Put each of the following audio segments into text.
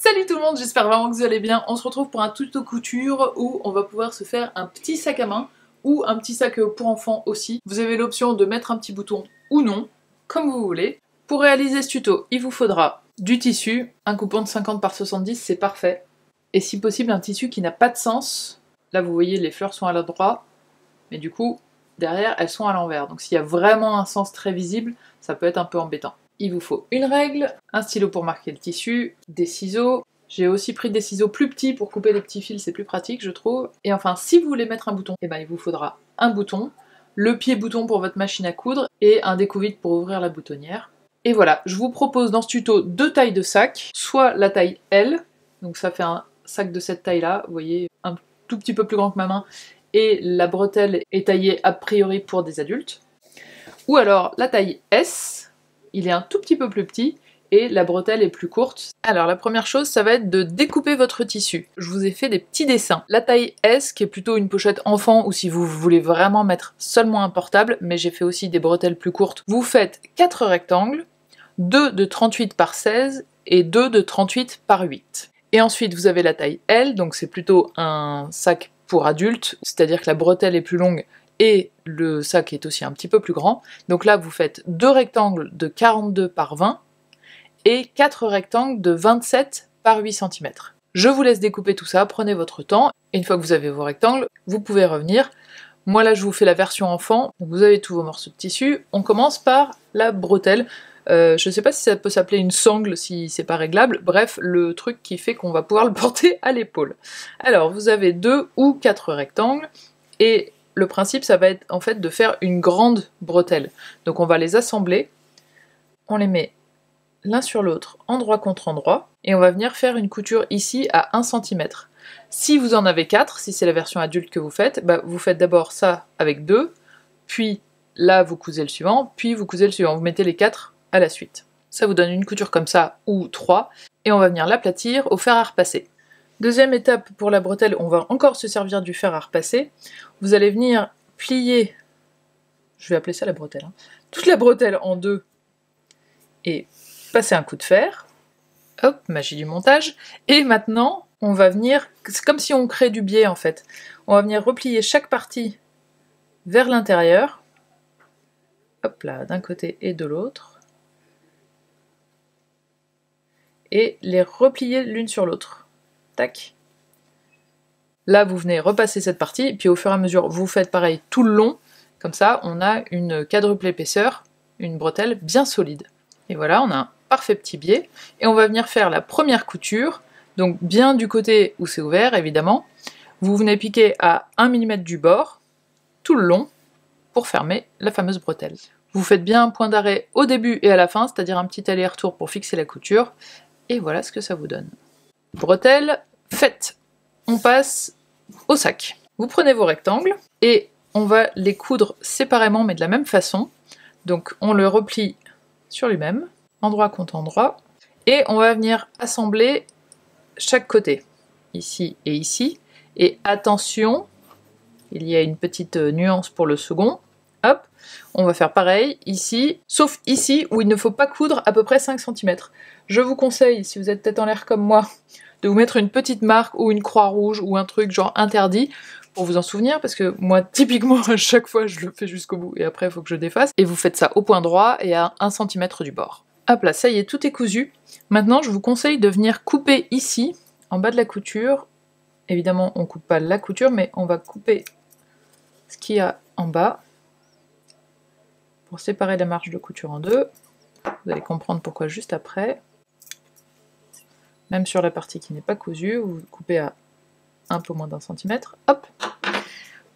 Salut tout le monde, j'espère vraiment que vous allez bien. On se retrouve pour un tuto couture où on va pouvoir se faire un petit sac à main ou un petit sac pour enfants aussi. Vous avez l'option de mettre un petit bouton ou non, comme vous voulez. Pour réaliser ce tuto, il vous faudra du tissu, un coupon de 50 par 70, c'est parfait. Et si possible, un tissu qui n'a pas de sens. Là, vous voyez, les fleurs sont à l'endroit, mais du coup, derrière, elles sont à l'envers. Donc s'il y a vraiment un sens très visible, ça peut être un peu embêtant. Il vous faut une règle, un stylo pour marquer le tissu, des ciseaux. J'ai aussi pris des ciseaux plus petits pour couper les petits fils, c'est plus pratique je trouve. Et enfin, si vous voulez mettre un bouton, eh ben, il vous faudra un bouton, le pied bouton pour votre machine à coudre et un découvite pour ouvrir la boutonnière. Et voilà, je vous propose dans ce tuto deux tailles de sac, soit la taille L, donc ça fait un sac de cette taille-là, vous voyez, un tout petit peu plus grand que ma main, et la bretelle est taillée a priori pour des adultes. Ou alors la taille S, il est un tout petit peu plus petit, et la bretelle est plus courte. Alors la première chose, ça va être de découper votre tissu. Je vous ai fait des petits dessins. La taille S, qui est plutôt une pochette enfant, ou si vous voulez vraiment mettre seulement un portable, mais j'ai fait aussi des bretelles plus courtes, vous faites 4 rectangles, 2 de 38 par 16 et 2 de 38 par 8. Et ensuite vous avez la taille L, donc c'est plutôt un sac pour adultes, c'est-à-dire que la bretelle est plus longue et le sac est aussi un petit peu plus grand. Donc là vous faites 2 rectangles de 42 par 20 et 4 rectangles de 27 par 8 cm. Je vous laisse découper tout ça, prenez votre temps, et une fois que vous avez vos rectangles, vous pouvez revenir. Moi là je vous fais la version enfant, donc vous avez tous vos morceaux de tissu. On commence par la bretelle. Je sais pas si ça peut s'appeler une sangle si c'est pas réglable, bref, le truc qui fait qu'on va pouvoir le porter à l'épaule. Alors vous avez 2 ou 4 rectangles, et le principe ça va être en fait de faire une grande bretelle. Donc on va les assembler, on les met l'un sur l'autre, endroit contre endroit, et on va venir faire une couture ici à 1 cm. Si vous en avez 4, si c'est la version adulte que vous faites, bah vous faites d'abord ça avec 2, puis là vous cousez le suivant, puis vous cousez le suivant, vous mettez les 4 à la suite. Ça vous donne une couture comme ça, ou 3, et on va venir l'aplatir au fer à repasser. Deuxième étape pour la bretelle, on va encore se servir du fer à repasser. Vous allez venir plier, je vais appeler ça la bretelle, hein, toute la bretelle en deux, et passer un coup de fer. Hop, magie du montage. Et maintenant, on va venir, c'est comme si on crée du biais en fait. On va venir replier chaque partie vers l'intérieur. Hop là, d'un côté et de l'autre. Et les replier l'une sur l'autre. Tac. Là, vous venez repasser cette partie, puis au fur et à mesure, vous faites pareil tout le long. Comme ça, on a une quadruple épaisseur, une bretelle bien solide. Et voilà, on a un parfait petit biais. Et on va venir faire la première couture, donc bien du côté où c'est ouvert, évidemment. Vous venez piquer à 1 mm du bord, tout le long, pour fermer la fameuse bretelle. Vous faites bien un point d'arrêt au début et à la fin, c'est-à-dire un petit aller-retour pour fixer la couture. Et voilà ce que ça vous donne. Bretelle faite. On passe au sac. Vous prenez vos rectangles et on va les coudre séparément mais de la même façon. Donc on le replie sur lui-même, endroit contre endroit, et on va venir assembler chaque côté, ici et ici. Et attention, il y a une petite nuance pour le second. Hop, on va faire pareil ici, sauf ici où il ne faut pas coudre à peu près 5 cm. Je vous conseille, si vous êtes tête en l'air comme moi, de vous mettre une petite marque ou une croix rouge ou un truc genre interdit pour vous en souvenir, parce que moi typiquement à chaque fois je le fais jusqu'au bout et après il faut que je défasse. Et vous faites ça au point droit et à 1 cm du bord. Hop là, ça y est, tout est cousu. Maintenant je vous conseille de venir couper ici, en bas de la couture. Évidemment on coupe pas la couture, mais on va couper ce qu'il y a en bas pour séparer la marge de couture en deux. Vous allez comprendre pourquoi juste après. Même sur la partie qui n'est pas cousue, vous coupez à un peu moins d'1 cm, hop.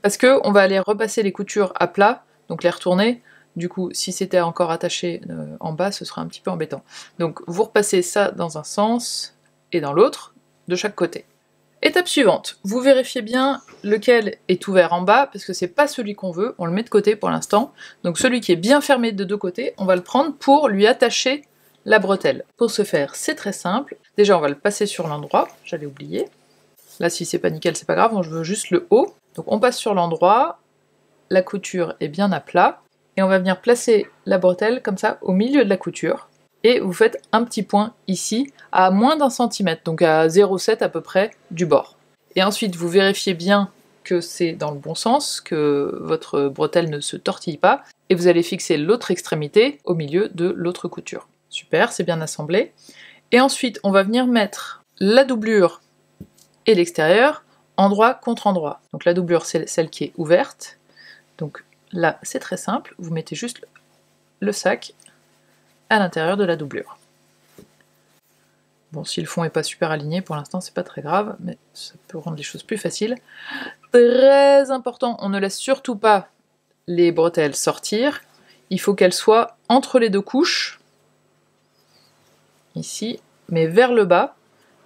Parce que on va aller repasser les coutures à plat, donc les retourner. Du coup, si c'était encore attaché en bas, ce serait un petit peu embêtant. Donc vous repassez ça dans un sens et dans l'autre, de chaque côté. Étape suivante, vous vérifiez bien lequel est ouvert en bas, parce que c'est pas celui qu'on veut, on le met de côté pour l'instant. Donc celui qui est bien fermé de deux côtés, on va le prendre pour lui attacher la bretelle. Pour ce faire, c'est très simple. Déjà, on va le passer sur l'endroit, j'allais oublier. Là, si c'est pas nickel, c'est pas grave, je veux juste le haut. Donc on passe sur l'endroit, la couture est bien à plat, et on va venir placer la bretelle comme ça au milieu de la couture. et vous faites un petit point ici à moins d'1 centimètre, donc à 0,7 à peu près du bord. Et ensuite vous vérifiez bien que c'est dans le bon sens, que votre bretelle ne se tortille pas, et vous allez fixer l'autre extrémité au milieu de l'autre couture. Super, c'est bien assemblé. Et ensuite on va venir mettre la doublure et l'extérieur endroit contre endroit. Donc la doublure c'est celle qui est ouverte, donc là c'est très simple, vous mettez juste le sac à l'intérieur de la doublure. Bon, si le fond n'est pas super aligné, pour l'instant c'est pas très grave, mais ça peut rendre les choses plus faciles. Très important, on ne laisse surtout pas les bretelles sortir, il faut qu'elles soient entre les deux couches, ici, mais vers le bas,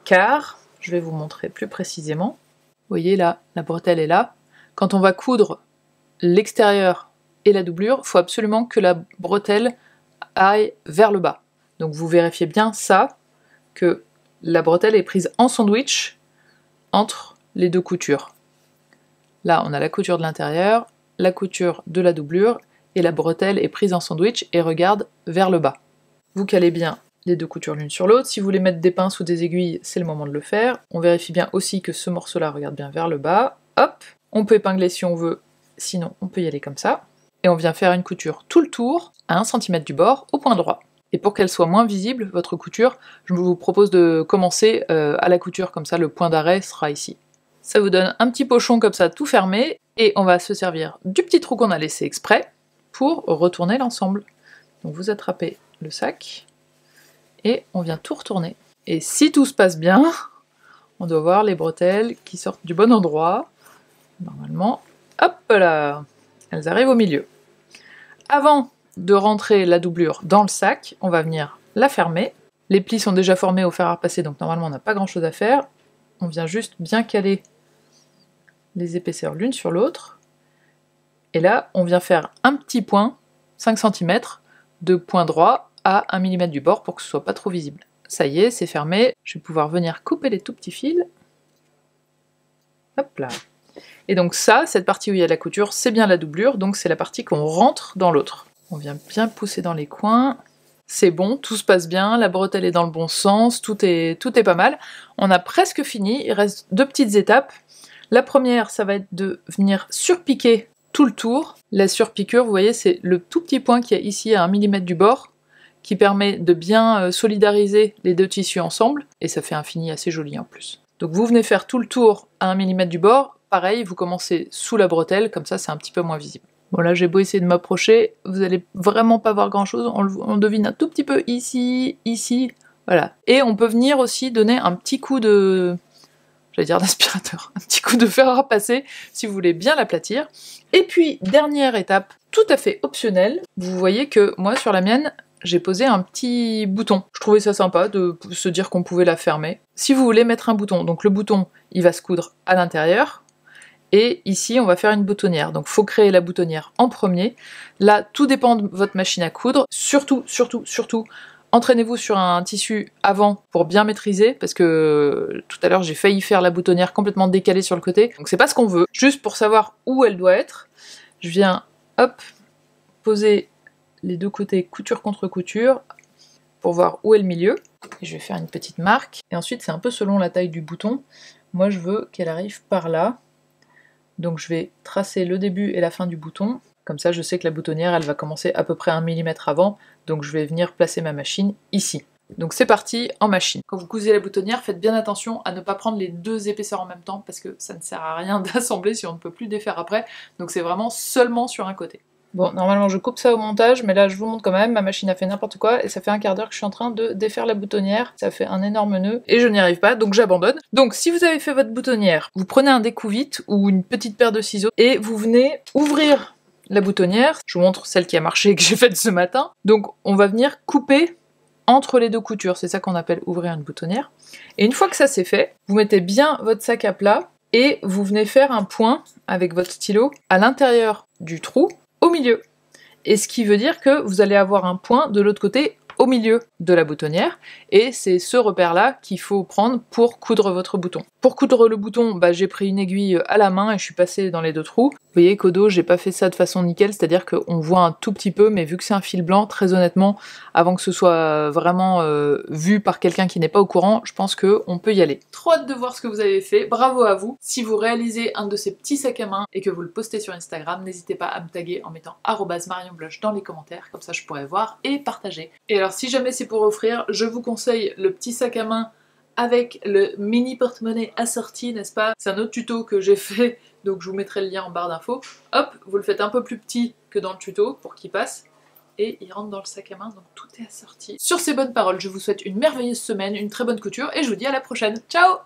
car, je vais vous montrer plus précisément, vous voyez là, la bretelle est là, quand on va coudre l'extérieur et la doublure, il faut absolument que la bretelle aille vers le bas. Donc vous vérifiez bien ça, que la bretelle est prise en sandwich entre les deux coutures. Là, on a la couture de l'intérieur, la couture de la doublure, et la bretelle est prise en sandwich et regarde vers le bas. Vous calez bien les deux coutures l'une sur l'autre. Si vous voulez mettre des pinces ou des aiguilles, c'est le moment de le faire. On vérifie bien aussi que ce morceau-là regarde bien vers le bas. Hop, on peut épingler si on veut, sinon on peut y aller comme ça. Et on vient faire une couture tout le tour, à 1 cm du bord, au point droit. Et pour qu'elle soit moins visible, votre couture, je vous propose de commencer à la couture, comme ça le point d'arrêt sera ici. Ça vous donne un petit pochon comme ça tout fermé, et on va se servir du petit trou qu'on a laissé exprès pour retourner l'ensemble. Donc vous attrapez le sac, et on vient tout retourner. Et si tout se passe bien, on doit voir les bretelles qui sortent du bon endroit. Normalement, hop là, elles arrivent au milieu. Avant de rentrer la doublure dans le sac, on va venir la fermer. Les plis sont déjà formés au fer à repasser, donc normalement on n'a pas grand chose à faire. On vient juste bien caler les épaisseurs l'une sur l'autre. Et là, on vient faire un petit point, 5 cm, de point droit à 1 mm du bord pour que ce soit pas trop visible. Ça y est, c'est fermé. Je vais pouvoir venir couper les tout petits fils. Hop là. Et donc ça, cette partie où il y a la couture, c'est bien la doublure, donc c'est la partie qu'on rentre dans l'autre. On vient bien pousser dans les coins. C'est bon, tout se passe bien, la bretelle est dans le bon sens, tout est pas mal. On a presque fini, il reste 2 petites étapes. La première, ça va être de venir surpiquer tout le tour. La surpiqûre, vous voyez, c'est le tout petit point qu'il y a ici à 1 mm du bord, qui permet de bien solidariser les deux tissus ensemble, et ça fait un fini assez joli en plus. Donc vous venez faire tout le tour à 1 mm du bord, pareil, vous commencez sous la bretelle, comme ça c'est un petit peu moins visible. Bon là j'ai beau essayer de m'approcher, vous allez vraiment pas voir grand chose, on devine un tout petit peu ici, ici, voilà. Et on peut venir aussi donner un petit coup de... j'allais dire d'aspirateur, un petit coup de fer à repasser si vous voulez bien l'aplatir. Et puis dernière étape, tout à fait optionnelle, vous voyez que moi sur la mienne, j'ai posé un petit bouton. Je trouvais ça sympa de se dire qu'on pouvait la fermer. Si vous voulez mettre un bouton, donc le bouton, il va se coudre à l'intérieur, et ici, on va faire une boutonnière. Donc, faut créer la boutonnière en premier. Là, tout dépend de votre machine à coudre. Surtout, entraînez-vous sur un tissu avant pour bien maîtriser, parce que tout à l'heure, j'ai failli faire la boutonnière complètement décalée sur le côté. Donc, c'est pas ce qu'on veut. Juste pour savoir où elle doit être, je viens, hop, poser les deux côtés couture contre couture pour voir où est le milieu. Et je vais faire une petite marque. Et ensuite, c'est un peu selon la taille du bouton. Moi, je veux qu'elle arrive par là. Donc je vais tracer le début et la fin du bouton. Comme ça, je sais que la boutonnière, elle va commencer à peu près 1 mm avant. Donc je vais venir placer ma machine ici. Donc c'est parti, en machine. Quand vous cousez la boutonnière, faites bien attention à ne pas prendre les deux épaisseurs en même temps, parce que ça ne sert à rien d'assembler si on ne peut plus défaire après. Donc c'est vraiment seulement sur un côté. Bon, normalement je coupe ça au montage, mais là je vous montre quand même, ma machine a fait n'importe quoi, et ça fait un quart d'heure que je suis en train de défaire la boutonnière, ça fait un énorme nœud, et je n'y arrive pas, donc j'abandonne. Donc si vous avez fait votre boutonnière, vous prenez un découvite ou une petite paire de ciseaux, et vous venez ouvrir la boutonnière. Je vous montre celle qui a marché et que j'ai faite ce matin. Donc on va venir couper entre les deux coutures, c'est ça qu'on appelle ouvrir une boutonnière. Et une fois que ça c'est fait, vous mettez bien votre sac à plat, et vous venez faire un point avec votre stylo à l'intérieur du trou, au milieu. Et ce qui veut dire que vous allez avoir un point de l'autre côté au milieu de la boutonnière, et c'est ce repère-là qu'il faut prendre pour coudre votre bouton. Pour coudre le bouton, j'ai pris une aiguille à la main et je suis passée dans les deux trous. Vous voyez qu'au dos, j'ai pas fait ça de façon nickel, c'est-à-dire qu'on voit un tout petit peu, mais vu que c'est un fil blanc, très honnêtement, avant que ce soit vraiment vu par quelqu'un qui n'est pas au courant, je pense qu'on peut y aller. Trop hâte de voir ce que vous avez fait, bravo à vous. Si vous réalisez un de ces petits sacs à main et que vous le postez sur Instagram, n'hésitez pas à me taguer en mettant @marionblush dans les commentaires, comme ça je pourrais voir et partager. Et alors si jamais c'est pour offrir, je vous conseille le petit sac à main avec le mini porte-monnaie assorti, n'est-ce pas? C'est un autre tuto que j'ai fait, donc je vous mettrai le lien en barre d'infos. Hop, vous le faites un peu plus petit que dans le tuto pour qu'il passe, et il rentre dans le sac à main, donc tout est assorti. Sur ces bonnes paroles, je vous souhaite une merveilleuse semaine, une très bonne couture, et je vous dis à la prochaine. Ciao!